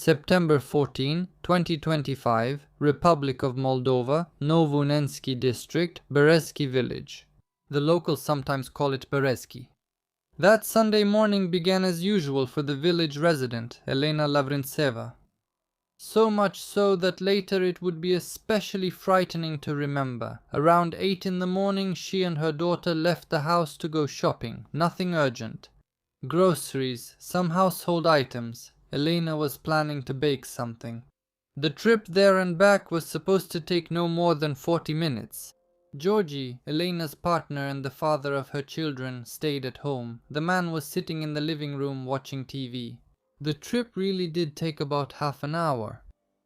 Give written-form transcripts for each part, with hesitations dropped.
September 14, 2025, Republic of Moldova, Novunenski District, Berezki Village. The locals sometimes call it Berezki. That Sunday morning began as usual for the village resident, Elena Lavrintseva. So much so that later it would be especially frightening to remember. Around 8 in the morning, she and her daughter left the house to go shopping, nothing urgent. Groceries, some household items. Elena was planning to bake something. The trip there and back was supposed to take no more than 40 minutes. Georgiy, Elena's partner and the father of her children, stayed at home. The man was sitting in the living room watching TV. The trip really did take about half an hour.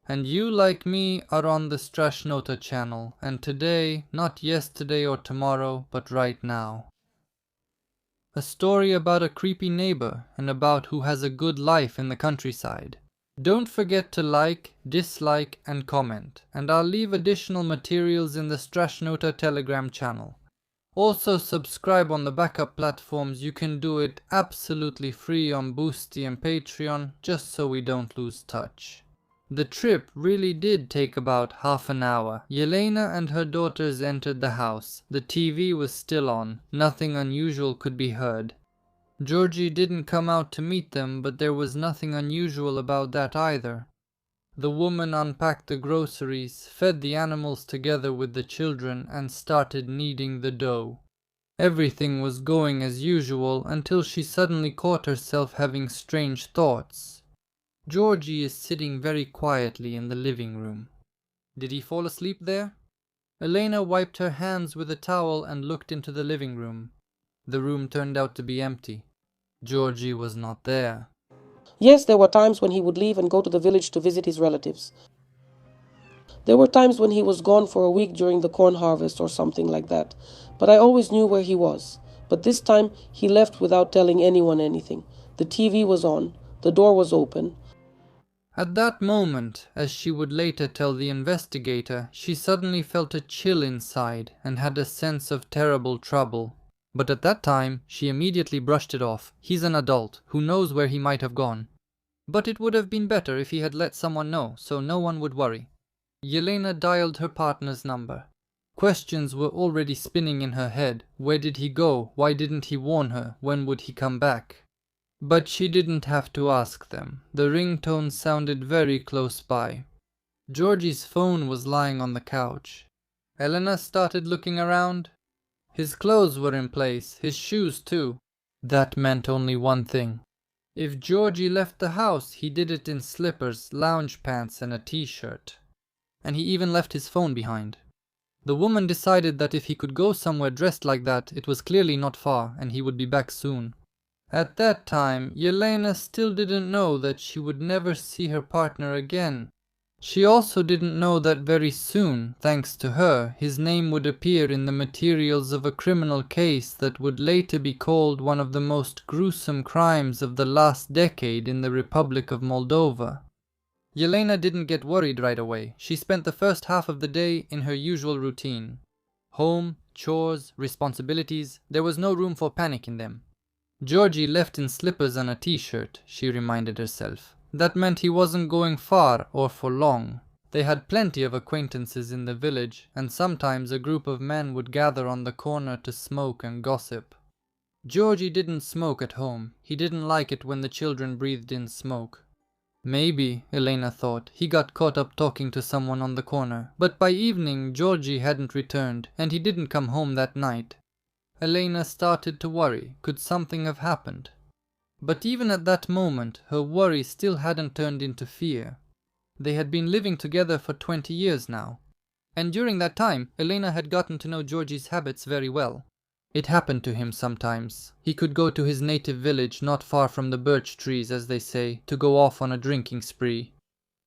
And you, like me, are on the Strashnota channel, and today, not yesterday or tomorrow, but right now. A story about a creepy neighbor and about who has a good life in the countryside. Don't forget to like, dislike and comment, and I'll leave additional materials in the Strashnota Telegram channel. Also subscribe on the backup platforms. You can do it absolutely free on Boosty and Patreon, just so we don't lose touch. The trip really did take about half an hour. Yelena and her daughters entered the house. The TV was still on. Nothing unusual could be heard. Georgiy didn't come out to meet them, but there was nothing unusual about that either. The woman unpacked the groceries, fed the animals together with the children, and started kneading the dough. Everything was going as usual until she suddenly caught herself having strange thoughts. Georgiy is sitting very quietly in the living room. Did he fall asleep there? Elena wiped her hands with a towel and looked into the living room. The room turned out to be empty. Georgiy was not there. Yes, there were times when he would leave and go to the village to visit his relatives. There were times when he was gone for a week during the corn harvest or something like that, but I always knew where he was. But this time he left without telling anyone anything. The TV was on, the door was open. At that moment, as she would later tell the investigator, she suddenly felt a chill inside and had a sense of terrible trouble. But at that time, she immediately brushed it off. He's an adult, who knows where he might have gone. But it would have been better if he had let someone know, so no one would worry. Yelena dialed her partner's number. Questions were already spinning in her head. Where did he go? Why didn't he warn her? When would he come back? But she didn't have to ask them. The ringtone sounded very close by. Georgiy's phone was lying on the couch. Elena started looking around. His clothes were in place, his shoes too. That meant only one thing. If Georgiy left the house, he did it in slippers, lounge pants and a t-shirt. And he even left his phone behind. The woman decided that if he could go somewhere dressed like that, it was clearly not far and he would be back soon. At that time, Yelena still didn't know that she would never see her partner again. She also didn't know that very soon, thanks to her, his name would appear in the materials of a criminal case that would later be called one of the most gruesome crimes of the last decade in the Republic of Moldova. Yelena didn't get worried right away. She spent the first half of the day in her usual routine. Home, chores, responsibilities, there was no room for panic in them. Georgiy left in slippers and a t-shirt, she reminded herself. That meant he wasn't going far or for long. They had plenty of acquaintances in the village, and sometimes a group of men would gather on the corner to smoke and gossip. Georgiy didn't smoke at home. He didn't like it when the children breathed in smoke. Maybe, Elena thought, he got caught up talking to someone on the corner. But by evening, Georgiy hadn't returned, and he didn't come home that night. Elena started to worry. Could something have happened? But even at that moment, her worry still hadn't turned into fear. They had been living together for 20 years now. And during that time, Elena had gotten to know Georgiy's habits very well. It happened to him sometimes. He could go to his native village, not far from the birch trees, as they say, to go off on a drinking spree.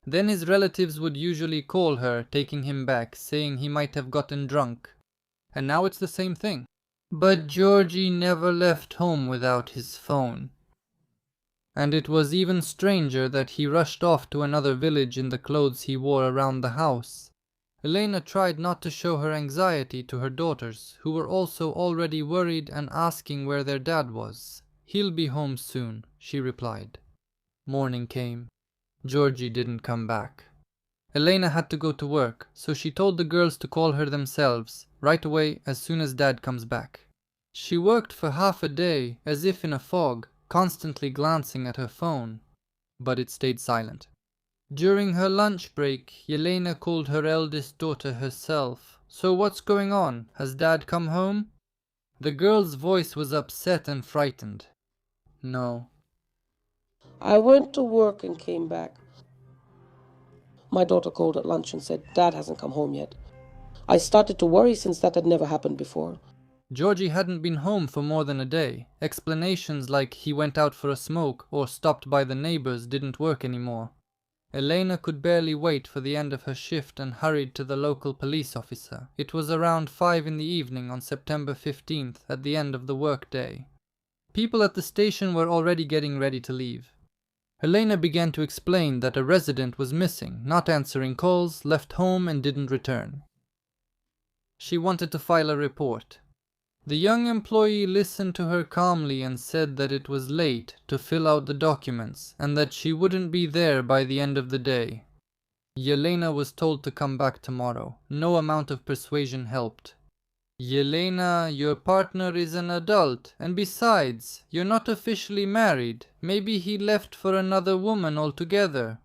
Then his relatives would usually call her, taking him back, saying he might have gotten drunk. And now it's the same thing. But Georgiy never left home without his phone. And it was even stranger that he rushed off to another village in the clothes he wore around the house. Elena tried not to show her anxiety to her daughters, who were also already worried and asking where their dad was. "He'll be home soon," she replied. Morning came. Georgiy didn't come back. Elena had to go to work, so she told the girls to call her themselves, right away as soon as Dad comes back. She worked for half a day, as if in a fog, constantly glancing at her phone, but it stayed silent. During her lunch break, Yelena called her eldest daughter herself. "So what's going on? Has Dad come home?" The girl's voice was upset and frightened. "No." "I went to work and came back." My daughter called at lunch and said, "Dad hasn't come home yet." I started to worry since that had never happened before. Georgiy hadn't been home for more than a day. Explanations like he went out for a smoke or stopped by the neighbors didn't work anymore. Elena could barely wait for the end of her shift and hurried to the local police officer. It was around 5 in the evening on September 15th, at the end of the workday. People at the station were already getting ready to leave. Elena began to explain that a resident was missing, not answering calls, left home and didn't return. She wanted to file a report. The young employee listened to her calmly and said that it was late to fill out the documents and that she wouldn't be there by the end of the day. Yelena was told to come back tomorrow. No amount of persuasion helped. "Yelena, your partner is an adult, and besides, you're not officially married. Maybe he left for another woman altogether."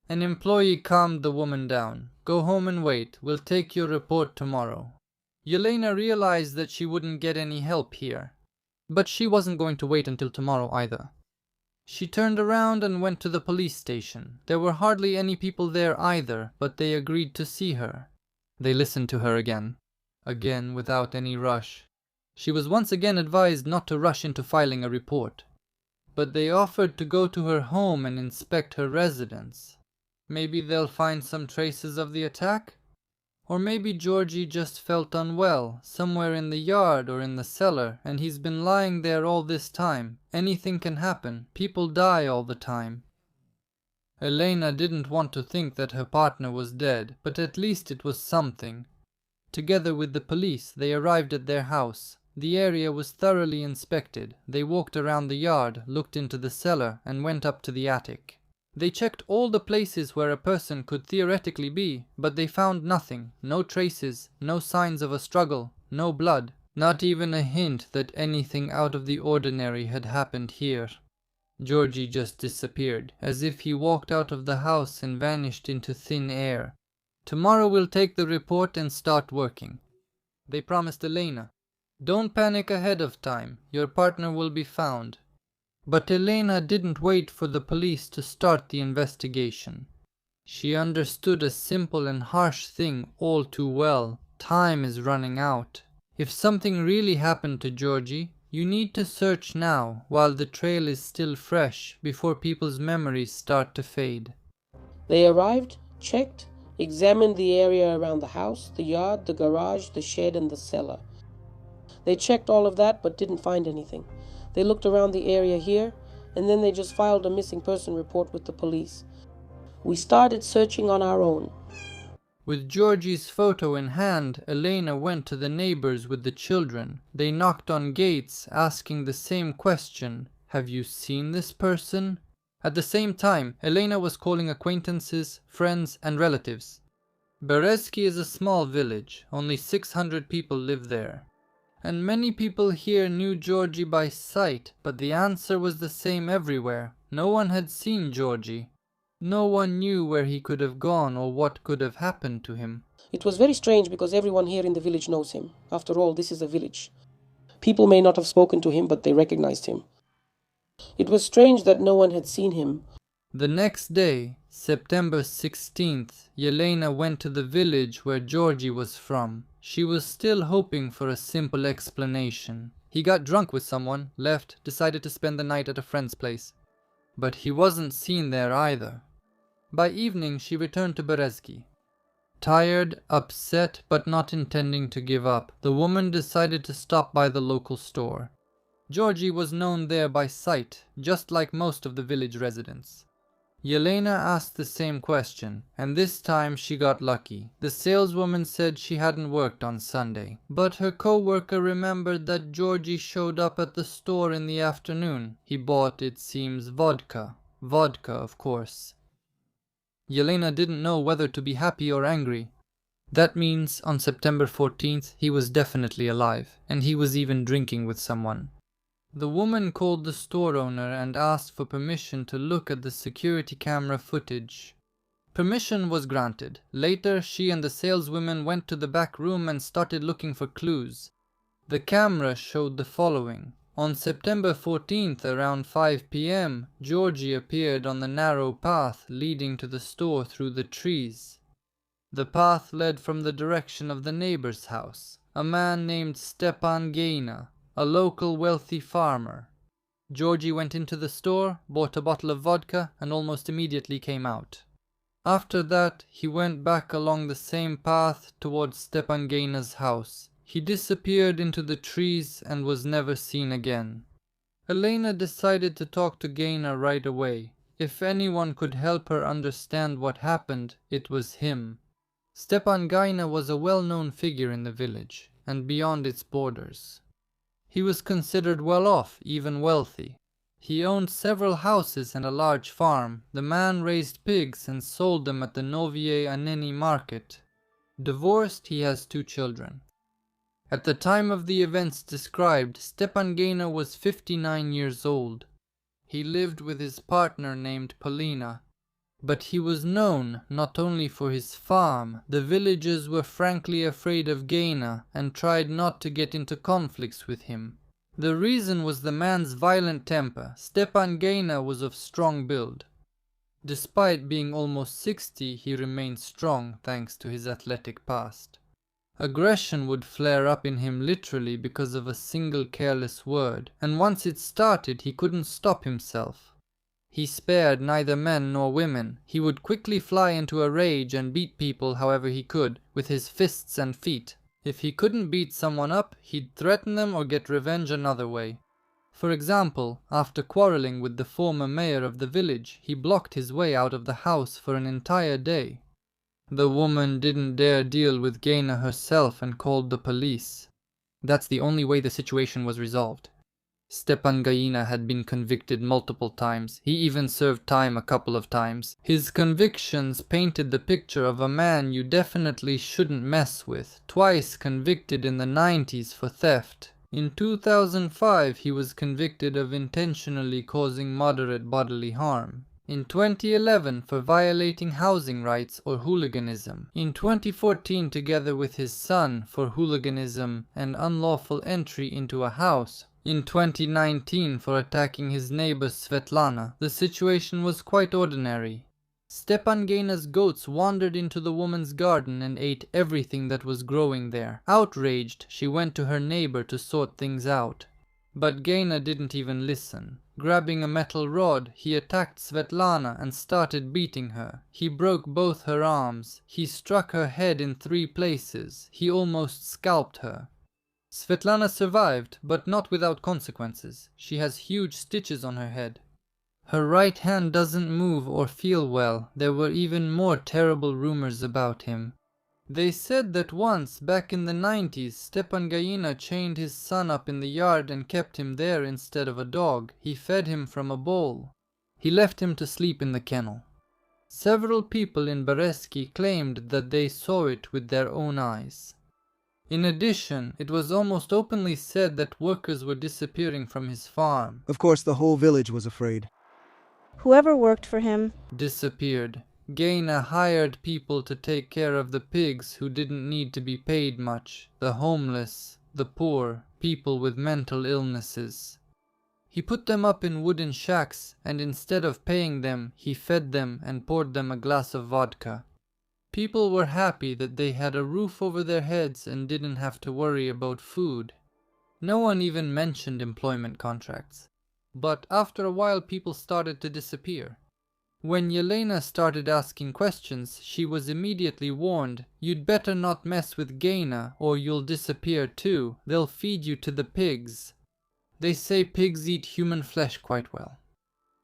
An employee calmed the woman down. "Go home and wait. We'll take your report tomorrow." Yelena realized that she wouldn't get any help here, but she wasn't going to wait until tomorrow either. She turned around and went to the police station. There were hardly any people there either, but they agreed to see her. They listened to her again without any rush. She was once again advised not to rush into filing a report, but they offered to go to her home and inspect her residence. Maybe they'll find some traces of the attack? Or maybe Georgiy just felt unwell, somewhere in the yard or in the cellar, and he's been lying there all this time. Anything can happen. People die all the time. Elena didn't want to think that her partner was dead, but at least it was something. Together with the police, they arrived at their house. The area was thoroughly inspected. They walked around the yard, looked into the cellar, and went up to the attic. They checked all the places where a person could theoretically be, but they found nothing. No traces, no signs of a struggle, no blood, not even a hint that anything out of the ordinary had happened here. Georgiy just disappeared, as if he walked out of the house and vanished into thin air. "Tomorrow we'll take the report and start working," they promised Elena. "Don't panic ahead of time. Your partner will be found." But Elena didn't wait for the police to start the investigation. She understood a simple and harsh thing all too well. Time is running out. If something really happened to Georgiy, you need to search now, while the trail is still fresh, before people's memories start to fade. They arrived, checked, examined the area around the house, the yard, the garage, the shed, and the cellar. They checked all of that but didn't find anything. They looked around the area here, and then they just filed a missing person report with the police. We started searching on our own. With Georgiy's photo in hand, Elena went to the neighbors with the children. They knocked on gates, asking the same question: "Have you seen this person?" At the same time, Elena was calling acquaintances, friends, and relatives. Berezki is a small village. Only 600 people live there. And many people here knew Georgiy by sight, but the answer was the same everywhere. No one had seen Georgiy. No one knew where he could have gone or what could have happened to him. It was very strange because everyone here in the village knows him. After all, this is a village. People may not have spoken to him, but they recognized him. It was strange that no one had seen him. The next day, September 16th, Yelena went to the village where Georgiy was from. She was still hoping for a simple explanation. He got drunk with someone, left, decided to spend the night at a friend's place. But he wasn't seen there either. By evening, she returned to Berezki. Tired, upset, but not intending to give up, the woman decided to stop by the local store. Georgiy was known there by sight, just like most of the village residents. Yelena asked the same question, and this time she got lucky. The saleswoman said she hadn't worked on Sunday, but her co-worker remembered that Georgiy showed up at the store in the afternoon. He bought, it seems, vodka. Vodka, of course. Yelena didn't know whether to be happy or angry. That means on September 14th he was definitely alive, and he was even drinking with someone. The woman called the store owner and asked for permission to look at the security camera footage. Permission was granted. Later, she and the saleswoman went to the back room and started looking for clues. The camera showed the following. On September 14th, around 5 p.m., Georgiy appeared on the narrow path leading to the store through the trees. The path led from the direction of the neighbor's house, a man named Stepan Gaina, a local wealthy farmer. Georgiy went into the store, bought a bottle of vodka, and almost immediately came out. After that, he went back along the same path towards Stepan Gaina's house. He disappeared into the trees and was never seen again. Elena decided to talk to Gaina right away. If anyone could help her understand what happened, it was him. Stepan Gaina was a well-known figure in the village and beyond its borders. He was considered well off, even wealthy. He owned several houses and a large farm. The man raised pigs and sold them at the Novye Aneni market. Divorced, he has 2 children. At the time of the events described, Stepan Gaina was 59 years old. He lived with his partner named Polina. But he was known not only for his farm. The villagers were frankly afraid of Gaina and tried not to get into conflicts with him. The reason was the man's violent temper. Stepan Gaina was of strong build. Despite being almost 60, he remained strong thanks to his athletic past. Aggression would flare up in him literally because of a single careless word, and once it started, he couldn't stop himself. He spared neither men nor women. He would quickly fly into a rage and beat people however he could, with his fists and feet. If he couldn't beat someone up, he'd threaten them or get revenge another way. For example, after quarreling with the former mayor of the village, he blocked his way out of the house for an entire day. The woman didn't dare deal with Gaina herself and called the police. That's the only way the situation was resolved. Stepan Gaina had been convicted multiple times. He even served time a couple of times. His convictions painted the picture of a man you definitely shouldn't mess with. Twice convicted in the 90s for theft. In 2005, he was convicted of intentionally causing moderate bodily harm. In 2011, for violating housing rights or hooliganism. In 2014, together with his son, for hooliganism and unlawful entry into a house. In 2019, for attacking his neighbor Svetlana. The situation was quite ordinary. Stepan Gaina's goats wandered into the woman's garden and ate everything that was growing there. Outraged, she went to her neighbor to sort things out. But Gaina didn't even listen. Grabbing a metal rod, he attacked Svetlana and started beating her. He broke both her arms. He struck her head in 3 places. He almost scalped her. Svetlana survived, but not without consequences. She has huge stitches on her head. Her right hand doesn't move or feel well. There were even more terrible rumors about him. They said that once, back in the 90s, Stepan Gaina chained his son up in the yard and kept him there instead of a dog. He fed him from a bowl. He left him to sleep in the kennel. Several people in Berezki claimed that they saw it with their own eyes. In addition, it was almost openly said that workers were disappearing from his farm. Of course, the whole village was afraid. Whoever worked for him disappeared. Gaina hired people to take care of the pigs who didn't need to be paid much, the homeless, the poor, people with mental illnesses. He put them up in wooden shacks, and instead of paying them, he fed them and poured them a glass of vodka. People were happy that they had a roof over their heads and didn't have to worry about food. No one even mentioned employment contracts. But after a while, people started to disappear. When Yelena started asking questions, she was immediately warned, "You'd better not mess with Gaina or you'll disappear too. They'll feed you to the pigs." They say pigs eat human flesh quite well.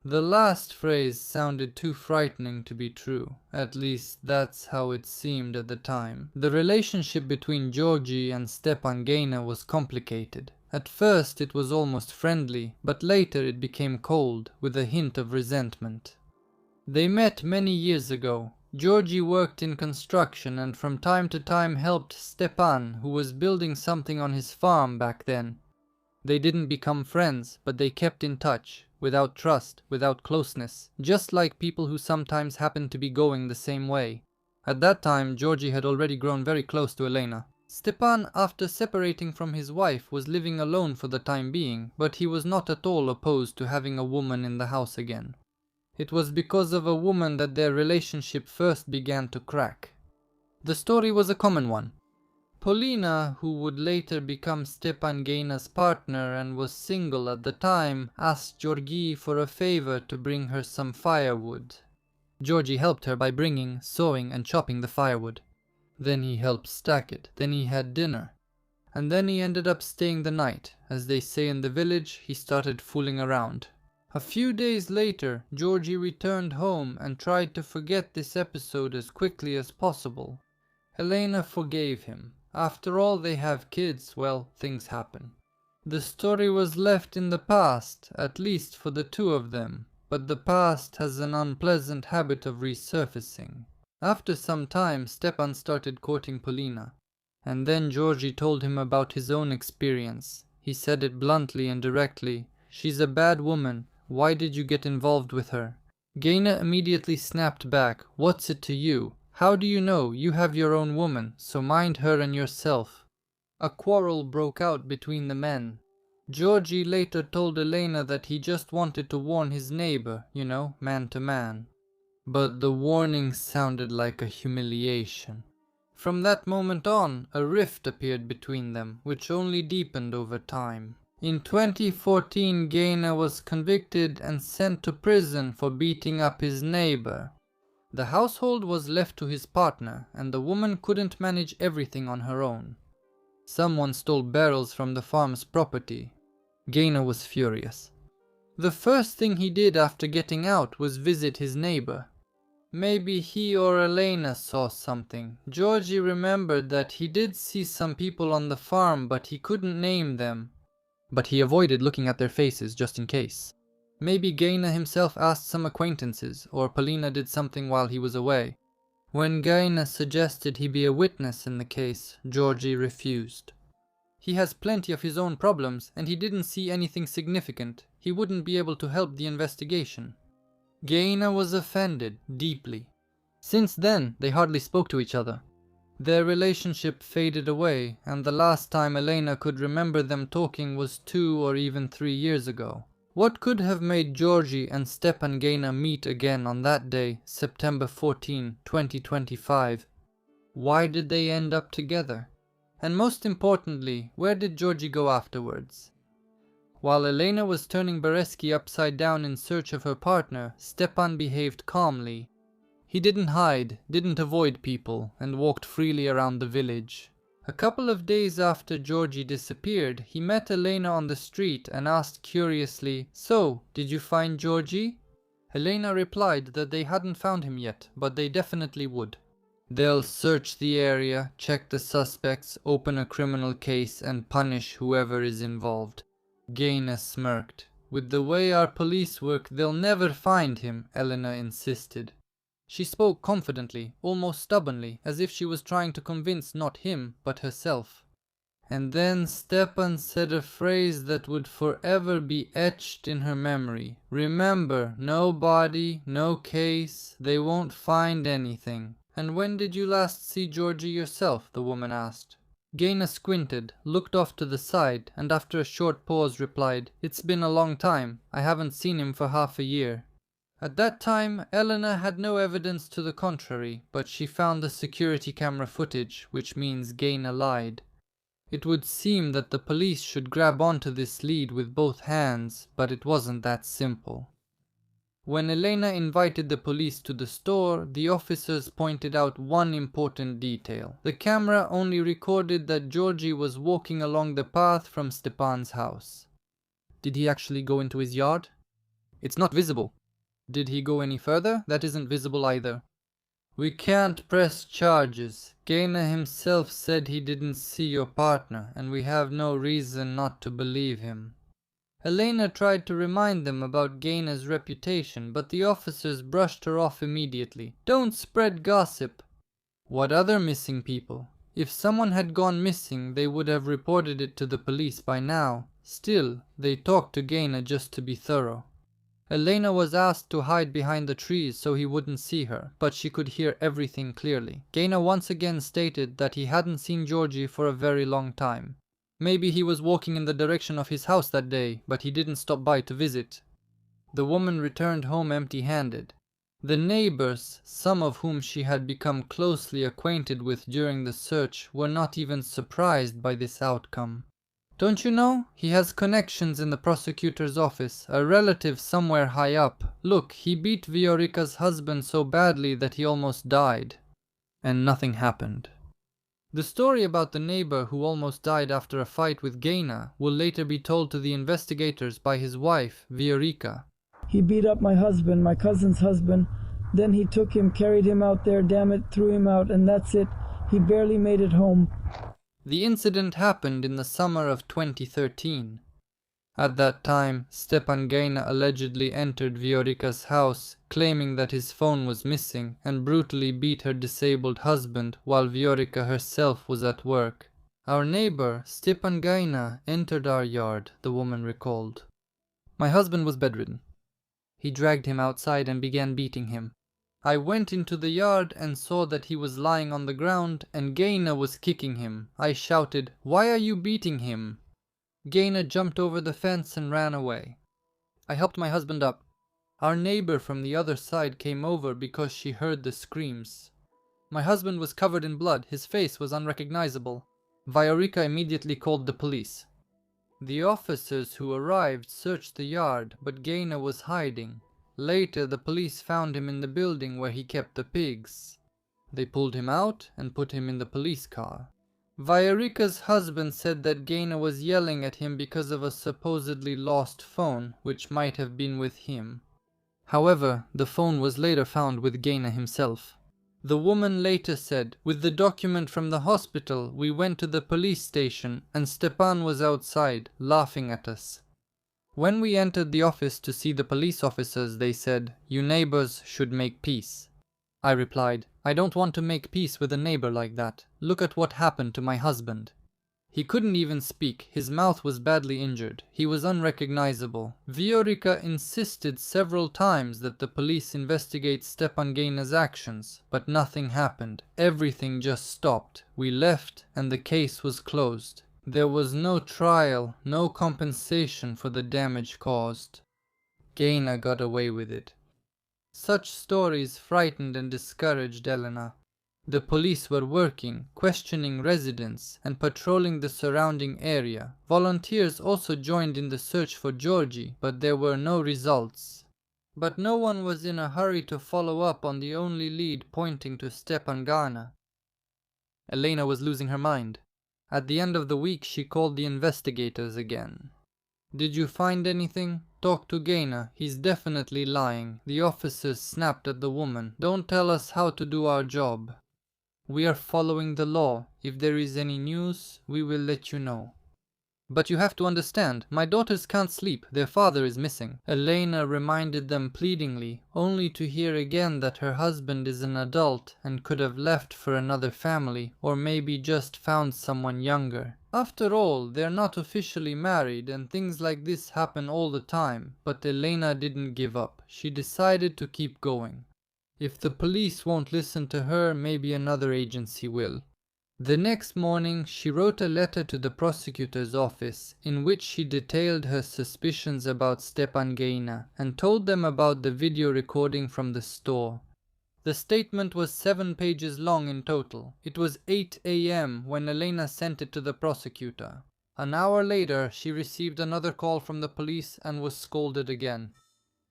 The last phrase sounded too frightening to be true. At least that's how it seemed at the time. The relationship between Georgiy and Stepan Gaina was complicated. At first it was almost friendly, but later it became cold, with a hint of resentment. They met many years ago. Georgiy worked in construction and from time to time helped Stepan, who was building something on his farm back then. They didn't become friends, but they kept in touch, without trust, without closeness, just like people who sometimes happen to be going the same way. At that time, Georgiy had already grown very close to Elena. Stepan, after separating from his wife, was living alone for the time being, but he was not at all opposed to having a woman in the house again. It was because of a woman that their relationship first began to crack. The story was a common one. Polina, who would later become Stepan Gaina's partner and was single at the time, asked Georgiy for a favor to bring her some firewood. Georgiy helped her by bringing, sawing and chopping the firewood. Then he helped stack it, then he had dinner. And then he ended up staying the night. As they say in the village, he started fooling around. A few days later, Georgiy returned home and tried to forget this episode as quickly as possible. Elena forgave him. After all, they have kids, well, things happen. The story was left in the past, at least for the two of them, but the past has an unpleasant habit of resurfacing. After some time, Stepan started courting Polina, and then Georgiy told him about his own experience. He said it bluntly and directly. "She's a bad woman. Why did you get involved with her?" Gaina immediately snapped back. "What's it to you? How do you know? You have your own woman, so mind her and yourself." A quarrel broke out between the men. Georgiy later told Elena that he just wanted to warn his neighbor, man to man. But the warning sounded like a humiliation. From that moment on, a rift appeared between them, which only deepened over time. In 2014, Gaina was convicted and sent to prison for beating up his neighbor. The household was left to his partner, and the woman couldn't manage everything on her own. Someone stole barrels from the farm's property. Gaina was furious. The first thing he did after getting out was visit his neighbor. Maybe he or Elena saw something. Georgiy remembered that he did see some people on the farm, but he couldn't name them. But he avoided looking at their faces just in case. Maybe Gaina himself asked some acquaintances, or Polina did something while he was away. When Gaina suggested he be a witness in the case, Georgiy refused. He has plenty of his own problems, and he didn't see anything significant. He wouldn't be able to help the investigation. Gaina was offended, deeply. Since then, they hardly spoke to each other. Their relationship faded away, and the last time Elena could remember them talking was 2 or even 3 years ago. What could have made Georgiy and Stepan Gaina meet again on that day, September 14, 2025? Why did they end up together? And most importantly, where did Georgiy go afterwards? While Elena was turning Berezki upside down in search of her partner, Stepan behaved calmly. He didn't hide, didn't avoid people, and walked freely around the village. A couple of days after Georgiy disappeared, he met Elena on the street and asked curiously, "So, did you find Georgiy?" Elena replied that they hadn't found him yet, but they definitely would. "They'll search the area, check the suspects, open a criminal case, and punish whoever is involved." Gaina smirked. "With the way our police work, they'll never find him," Elena insisted. She spoke confidently, almost stubbornly, as if she was trying to convince not him, but herself. And then Stepan said a phrase that would forever be etched in her memory. "Remember, no body, no case, they won't find anything." "And when did you last see Georgiy yourself?" the woman asked. Gaina squinted, looked off to the side, and after a short pause replied, "It's been a long time. I haven't seen him for half a year." At that time, Elena had no evidence to the contrary, but she found the security camera footage, which means Gaina lied. It would seem that the police should grab onto this lead with both hands, but it wasn't that simple. When Elena invited the police to the store, the officers pointed out one important detail. The camera only recorded that Georgiy was walking along the path from Stepan's house. Did he actually go into his yard? It's not visible. Did he go any further? That isn't visible either. "We can't press charges. Gaina himself said he didn't see your partner, and we have no reason not to believe him." Elena tried to remind them about Gaina's reputation, but the officers brushed her off immediately. Don't spread gossip. What other missing people? If someone had gone missing, they would have reported it to the police by now. Still, they talked to Gaina just to be thorough. Elena was asked to hide behind the trees so he wouldn't see her, but she could hear everything clearly. Gaina once again stated that he hadn't seen Georgiy for a very long time. Maybe he was walking in the direction of his house that day, but he didn't stop by to visit. The woman returned home empty-handed. The neighbors, some of whom she had become closely acquainted with during the search, were not even surprised by this outcome. Don't you know? He has connections in the prosecutor's office, a relative somewhere high up. Look, he beat Viorica's husband so badly that he almost died. And nothing happened. The story about the neighbor who almost died after a fight with Gaina will later be told to the investigators by his wife, Viorica. He beat up my husband, my cousin's husband. Then he took him, carried him out there, damn it, threw him out, and that's it. He barely made it home. The incident happened in the summer of 2013. At that time, Stepan Gaina allegedly entered Viorica's house, claiming that his phone was missing, and brutally beat her disabled husband while Viorica herself was at work. Our neighbor, Stepan Gaina, entered our yard, the woman recalled. My husband was bedridden. He dragged him outside and began beating him. I went into the yard and saw that he was lying on the ground and Gaina was kicking him. I shouted, "Why are you beating him?" Gaina jumped over the fence and ran away. I helped my husband up. Our neighbor from the other side came over because she heard the screams. My husband was covered in blood. His face was unrecognizable. Viorica immediately called the police. The officers who arrived searched the yard, but Gaina was hiding. Later, the police found him in the building where he kept the pigs. They pulled him out and put him in the police car. Viorica's husband said that Gaina was yelling at him because of a supposedly lost phone, which might have been with him. However, the phone was later found with Gaina himself. The woman later said, "With the document from the hospital, we went to the police station and Stepan was outside, laughing at us. When we entered the office to see the police officers, they said, 'You neighbors should make peace.' I replied, 'I don't want to make peace with a neighbor like that. Look at what happened to my husband.' He couldn't even speak. His mouth was badly injured. He was unrecognizable. Viorica insisted several times that the police investigate Stepan Gaina's actions, but nothing happened. Everything just stopped. We left and the case was closed. There was no trial, no compensation for the damage caused. Gaina got away with it." Such stories frightened and discouraged Elena. The police were working, questioning residents, and patrolling the surrounding area. Volunteers also joined in the search for Georgiy, but there were no results. But no one was in a hurry to follow up on the only lead pointing to Stepan Gaina. Elena was losing her mind. At the end of the week, she called the investigators again. "Did you find anything? Talk to Gaina. He's definitely lying." The officers snapped at the woman. "Don't tell us how to do our job. We are following the law. If there is any news, we will let you know." "But you have to understand, my daughters can't sleep. Their father is missing." Elena reminded them pleadingly, only to hear again that her husband is an adult and could have left for another family, or maybe just found someone younger. After all, they're not officially married and things like this happen all the time, but Elena didn't give up. She decided to keep going. If the police won't listen to her, maybe another agency will. The next morning, she wrote a letter to the prosecutor's office in which she detailed her suspicions about Stepan Gaina and told them about the video recording from the store. The statement was 7 pages long in total. It was 8 a.m. when Elena sent it to the prosecutor. An hour later, she received another call from the police and was scolded again.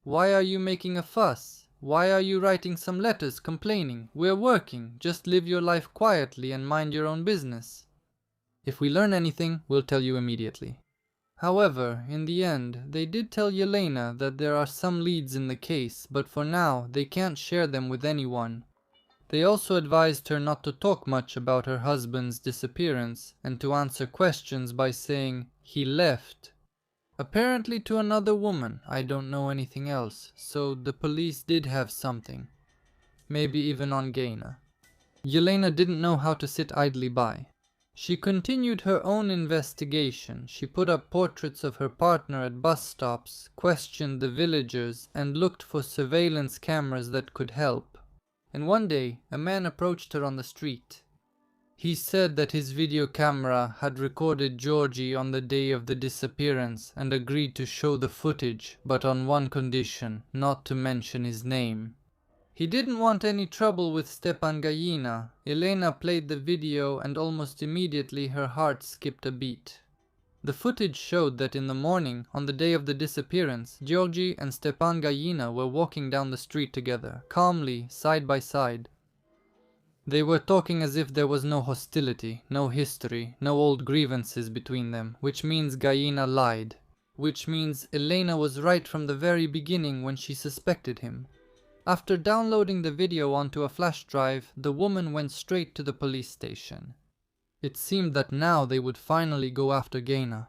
"Why are you making a fuss? Why are you writing some letters complaining? We're working. Just live your life quietly and mind your own business. If we learn anything, we'll tell you immediately." However, in the end, they did tell Yelena that there are some leads in the case, but for now, they can't share them with anyone. They also advised her not to talk much about her husband's disappearance and to answer questions by saying, "He left." Apparently to another woman, I don't know anything else, so the police did have something. Maybe even on Gaina. Yelena didn't know how to sit idly by. She continued her own investigation. She put up portraits of her partner at bus stops, questioned the villagers, and looked for surveillance cameras that could help. And one day, a man approached her on the street. He said that his video camera had recorded Georgiy on the day of the disappearance and agreed to show the footage, but on one condition, not to mention his name. He didn't want any trouble with Stepan Gaina. Elena played the video and almost immediately her heart skipped a beat. The footage showed that in the morning, on the day of the disappearance, Georgiy and Stepan Gaina were walking down the street together, calmly, side by side. They were talking as if there was no hostility, no history, no old grievances between them, which means Gaina lied. Which means Elena was right from the very beginning when she suspected him. After downloading the video onto a flash drive, the woman went straight to the police station. It seemed that now they would finally go after Gaina.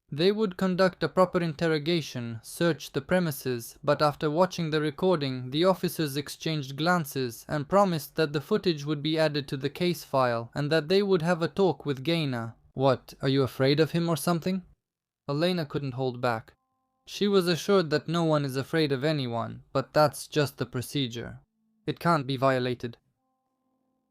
They would conduct a proper interrogation, search the premises, but after watching the recording, the officers exchanged glances and promised that the footage would be added to the case file and that they would have a talk with Gaina. What, are you afraid of him or something? Elena couldn't hold back. She was assured that no one is afraid of anyone, but that's just the procedure. It can't be violated.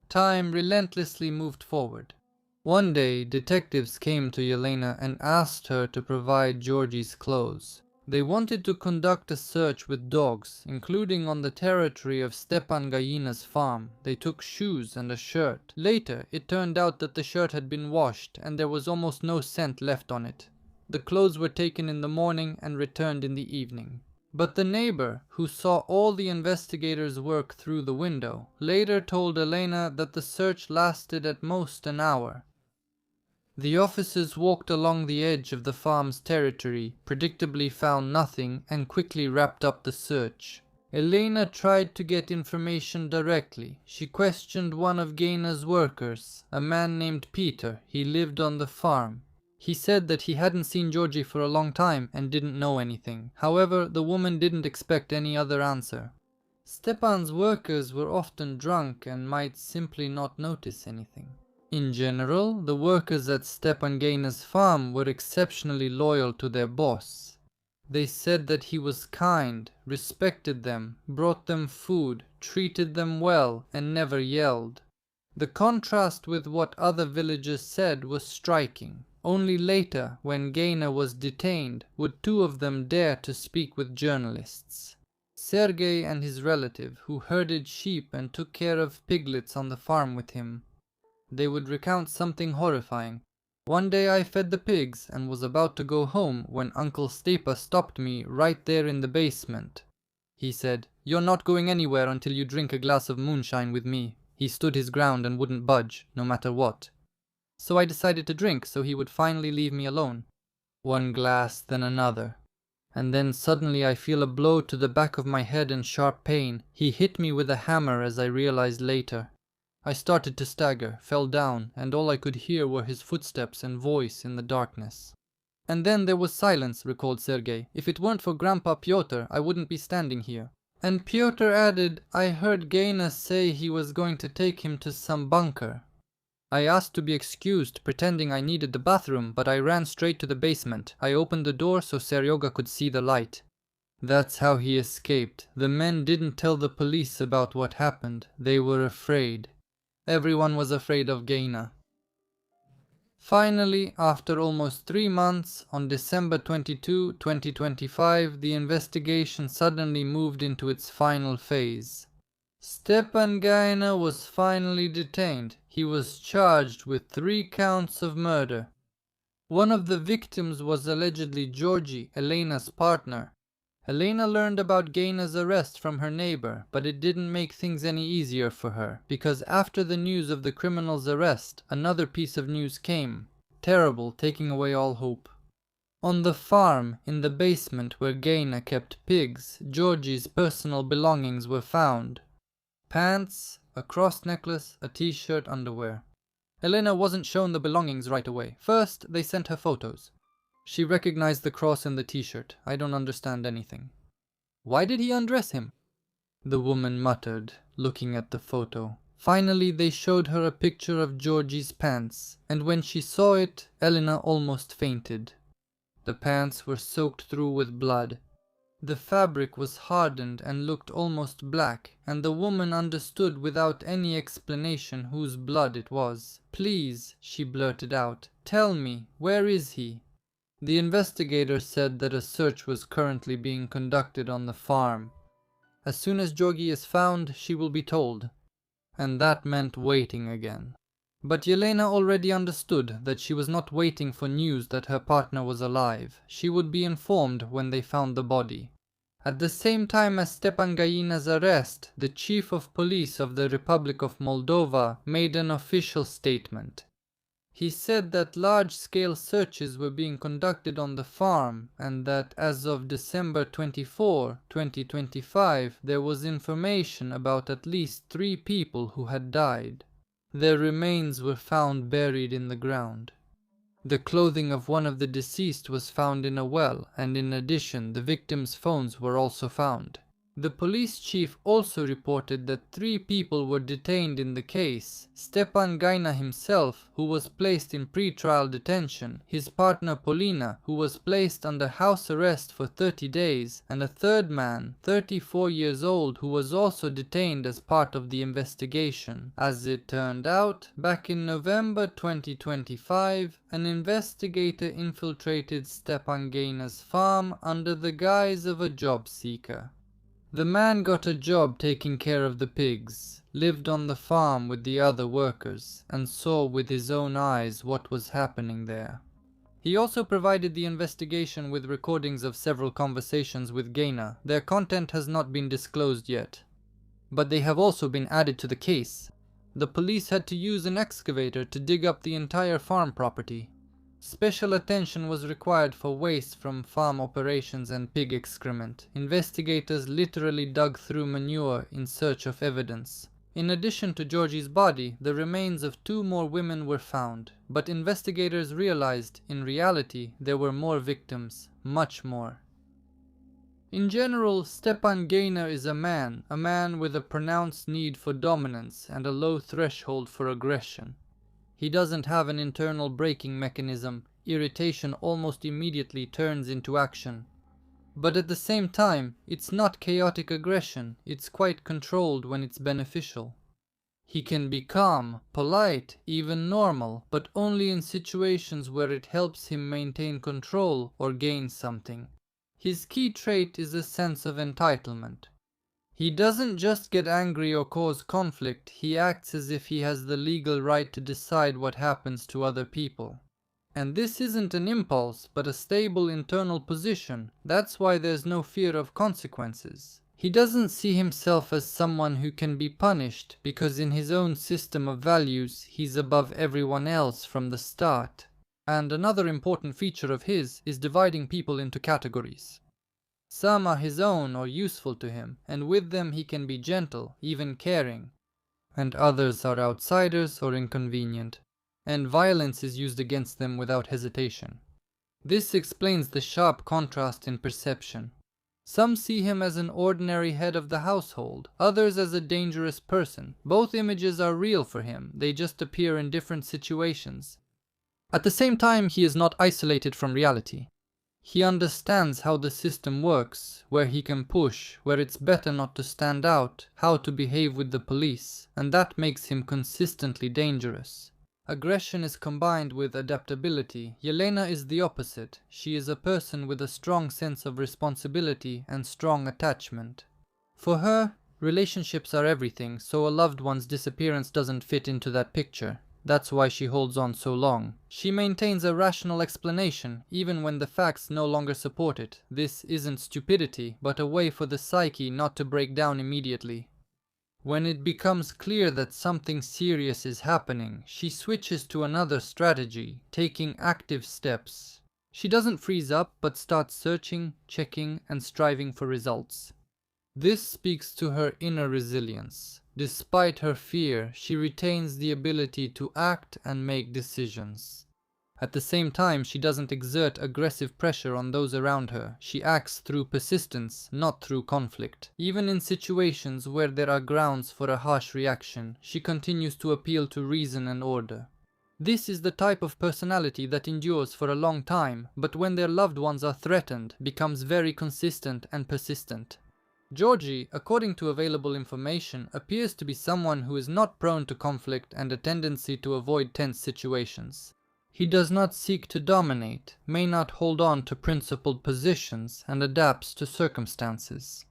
Time relentlessly moved forward. One day, detectives came to Yelena and asked her to provide Georgiy's clothes. They wanted to conduct a search with dogs, including on the territory of Stepan Gaina's farm. They took shoes and a shirt. Later, it turned out that the shirt had been washed and there was almost no scent left on it. The clothes were taken in the morning and returned in the evening. But the neighbor, who saw all the investigators' work through the window, later told Elena that the search lasted at most an hour. The officers walked along the edge of the farm's territory, predictably found nothing, and quickly wrapped up the search. Elena tried to get information directly. She questioned one of Gaina's workers, a man named Peter. He lived on the farm. He said that he hadn't seen Georgiy for a long time and didn't know anything. However, the woman didn't expect any other answer. Stepan's workers were often drunk and might simply not notice anything. In general, the workers at Stepan Gaina's farm were exceptionally loyal to their boss. They said that he was kind, respected them, brought them food, treated them well, and never yelled. The contrast with what other villagers said was striking. Only later, when Gaina was detained, would two of them dare to speak with journalists. Sergei and his relative, who herded sheep and took care of piglets on the farm with him. They would recount something horrifying. One day I fed the pigs and was about to go home when Uncle Stepan stopped me right there in the basement. He said, "You're not going anywhere until you drink a glass of moonshine with me." He stood his ground and wouldn't budge, no matter what. So I decided to drink so he would finally leave me alone. One glass, then another. And then suddenly I feel a blow to the back of my head and sharp pain. He hit me with a hammer, as I realized later. I started to stagger, fell down, and all I could hear were his footsteps and voice in the darkness. And then there was silence, recalled Sergei. If it weren't for Grandpa Pyotr, I wouldn't be standing here. And Pyotr added, "I heard Gaina say he was going to take him to some bunker." I asked to be excused, pretending I needed the bathroom, but I ran straight to the basement. I opened the door so Seryoga could see the light. That's how he escaped. The men didn't tell the police about what happened. They were afraid. Everyone was afraid of Gaina. Finally, after almost 3 months, on December 22, 2025, the investigation suddenly moved into its final phase. Stepan Gaina was finally detained. He was charged with 3 counts of murder. One of the victims was allegedly Georgiy, Elena's partner. Elena learned about Gaina's arrest from her neighbor, but it didn't make things any easier for her, because after the news of the criminal's arrest, another piece of news came. Terrible, taking away all hope. On the farm, in the basement where Gaina kept pigs, Georgiy's personal belongings were found. Pants, a cross necklace, a t-shirt, underwear. Elena wasn't shown the belongings right away. First, they sent her photos. She recognized the cross in the t-shirt. I don't understand anything. Why did he undress him? The woman muttered, looking at the photo. Finally, they showed her a picture of Georgiy's pants, and when she saw it, Elena almost fainted. The pants were soaked through with blood. The fabric was hardened and looked almost black, and the woman understood without any explanation whose blood it was. "Please," she blurted out, "tell me, where is he?" The investigator said that a search was currently being conducted on the farm. As soon as Georgiy is found, she will be told. And that meant waiting again. But Yelena already understood that she was not waiting for news that her partner was alive. She would be informed when they found the body. At the same time as Stepan Gaina's arrest, the chief of police of the Republic of Moldova made an official statement. He said that large-scale searches were being conducted on the farm and that as of December 24, 2025, there was information about at least 3 people who had died. Their remains were found buried in the ground. The clothing of one of the deceased was found in a well, and in addition, the victims' phones were also found. The police chief also reported that 3 people were detained in the case: Stepan Gaina himself, who was placed in pre-trial detention, his partner Polina, who was placed under house arrest for 30 days, and a third man, 34 years old, who was also detained as part of the investigation. As it turned out, back in November 2025, an investigator infiltrated Stepan Gaina's farm under the guise of a job seeker. The man got a job taking care of the pigs, lived on the farm with the other workers, and saw with his own eyes what was happening there. He also provided the investigation with recordings of several conversations with Gaina. Their content has not been disclosed yet, but they have also been added to the case. The police had to use an excavator to dig up the entire farm property. Special attention was required for waste from farm operations and pig excrement. Investigators literally dug through manure in search of evidence. In addition to Georgiy's body, the remains of 2 more women were found, but investigators realized, in reality, there were more victims, much more. In general, Stepan Gaina is a man with a pronounced need for dominance and a low threshold for aggression. He doesn't have an internal braking mechanism. Irritation almost immediately turns into action. But at the same time, it's not chaotic aggression, it's quite controlled when it's beneficial. He can be calm, polite, even normal, but only in situations where it helps him maintain control or gain something. His key trait is a sense of entitlement. He doesn't just get angry or cause conflict, he acts as if he has the legal right to decide what happens to other people. And this isn't an impulse, but a stable internal position. That's why there's no fear of consequences. He doesn't see himself as someone who can be punished, because in his own system of values, he's above everyone else from the start. And another important feature of his is dividing people into categories. Some are his own or useful to him, and with them he can be gentle, even caring. And others are outsiders or inconvenient, and violence is used against them without hesitation. This explains the sharp contrast in perception. Some see him as an ordinary head of the household, others as a dangerous person. Both images are real for him, they just appear in different situations. At the same time, he is not isolated from reality. He understands how the system works, where he can push, where it's better not to stand out, how to behave with the police, and that makes him consistently dangerous. Aggression is combined with adaptability. Yelena is the opposite. She is a person with a strong sense of responsibility and strong attachment. For her, relationships are everything, so a loved one's disappearance doesn't fit into that picture. That's why she holds on so long. She maintains a rational explanation, even when the facts no longer support it. This isn't stupidity, but a way for the psyche not to break down immediately. When it becomes clear that something serious is happening, she switches to another strategy, taking active steps. She doesn't freeze up, but starts searching, checking, and striving for results. This speaks to her inner resilience. Despite her fear, she retains the ability to act and make decisions. At the same time, she doesn't exert aggressive pressure on those around her. She acts through persistence, not through conflict. Even in situations where there are grounds for a harsh reaction, she continues to appeal to reason and order. This is the type of personality that endures for a long time, but when their loved ones are threatened, becomes very consistent and persistent. Georgiy, according to available information, appears to be someone who is not prone to conflict and a tendency to avoid tense situations. He does not seek to dominate, may not hold on to principled positions, and adapts to circumstances.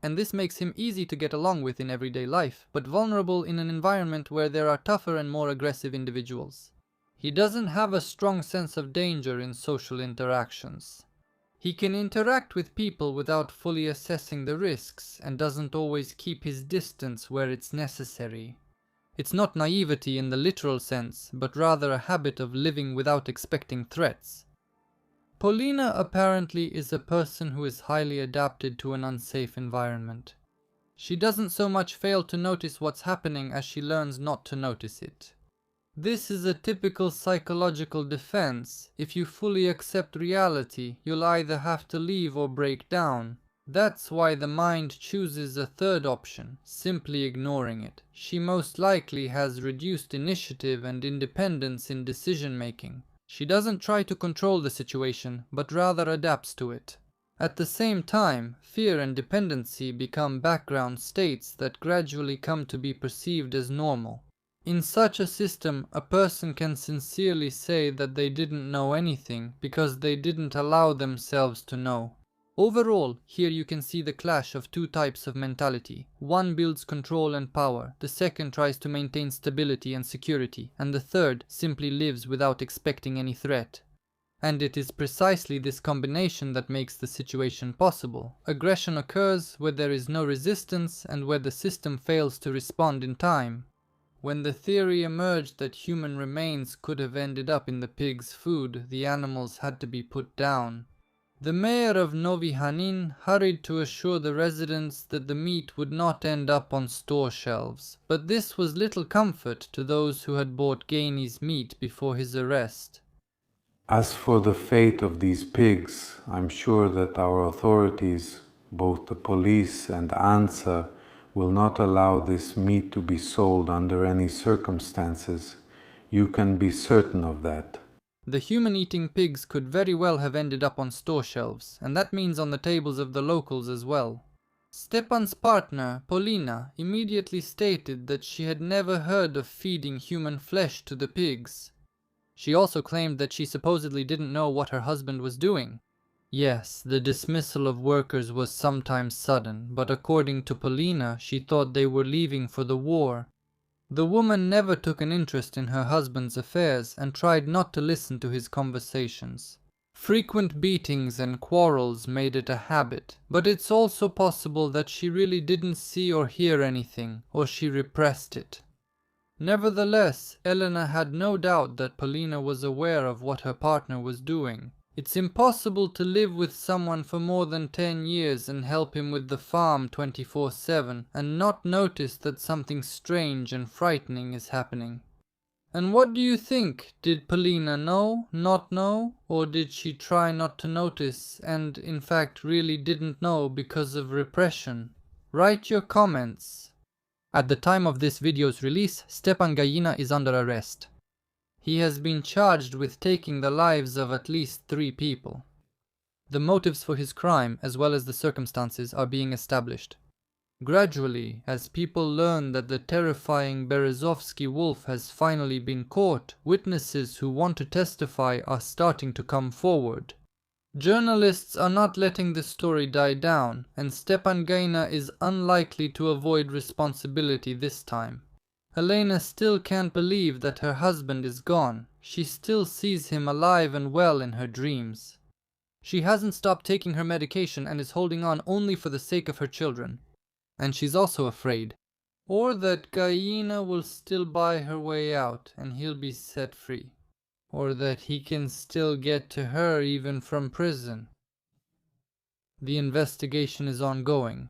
And this makes him easy to get along with in everyday life, but vulnerable in an environment where there are tougher and more aggressive individuals. He doesn't have a strong sense of danger in social interactions. He can interact with people without fully assessing the risks, and doesn't always keep his distance where it's necessary. It's not naivety in the literal sense, but rather a habit of living without expecting threats. Polina apparently is a person who is highly adapted to an unsafe environment. She doesn't so much fail to notice what's happening as she learns not to notice it. This is a typical psychological defense. If you fully accept reality, you'll either have to leave or break down. That's why the mind chooses a third option, simply ignoring it. She most likely has reduced initiative and independence in decision making. She doesn't try to control the situation, but rather adapts to it. At the same time, fear and dependency become background states that gradually come to be perceived as normal. In such a system, a person can sincerely say that they didn't know anything because they didn't allow themselves to know. Overall, here you can see the clash of two types of mentality. One builds control and power, the second tries to maintain stability and security, and the third simply lives without expecting any threat. And it is precisely this combination that makes the situation possible. Aggression occurs where there is no resistance and where the system fails to respond in time. When the theory emerged that human remains could have ended up in the pigs' food, the animals had to be put down. The mayor of Novi Hanin hurried to assure the residents that the meat would not end up on store shelves, but this was little comfort to those who had bought Gaina's meat before his arrest. As for the fate of these pigs, I'm sure that our authorities, both the police and ANSA, will not allow this meat to be sold under any circumstances. You can be certain of that. The human-eating pigs could very well have ended up on store shelves, and that means on the tables of the locals as well. Stepan's partner, Polina, immediately stated that she had never heard of feeding human flesh to the pigs. She also claimed that she supposedly didn't know what her husband was doing. Yes, the dismissal of workers was sometimes sudden, but according to Polina, she thought they were leaving for the war. The woman never took an interest in her husband's affairs and tried not to listen to his conversations. Frequent beatings and quarrels made it a habit, but it's also possible that she really didn't see or hear anything, or she repressed it. Nevertheless, Elena had no doubt that Polina was aware of what her partner was doing. It's impossible to live with someone for more than 10 years and help him with the farm 24/7 and not notice that something strange and frightening is happening. And what do you think? Did Polina know, not know, or did she try not to notice and in fact really didn't know because of repression? Write your comments. At the time of this video's release, Stepan Gaina is under arrest. He has been charged with taking the lives of at least 3 people. The motives for his crime, as well as the circumstances, are being established. Gradually, as people learn that the terrifying Berezovsky wolf has finally been caught, witnesses who want to testify are starting to come forward. Journalists are not letting the story die down, and Stepan Gaina is unlikely to avoid responsibility this time. Elena still can't believe that her husband is gone. She still sees him alive and well in her dreams. She hasn't stopped taking her medication and is holding on only for the sake of her children. And she's also afraid. Or that Gaina will still buy her way out and he'll be set free. Or that he can still get to her even from prison. The investigation is ongoing.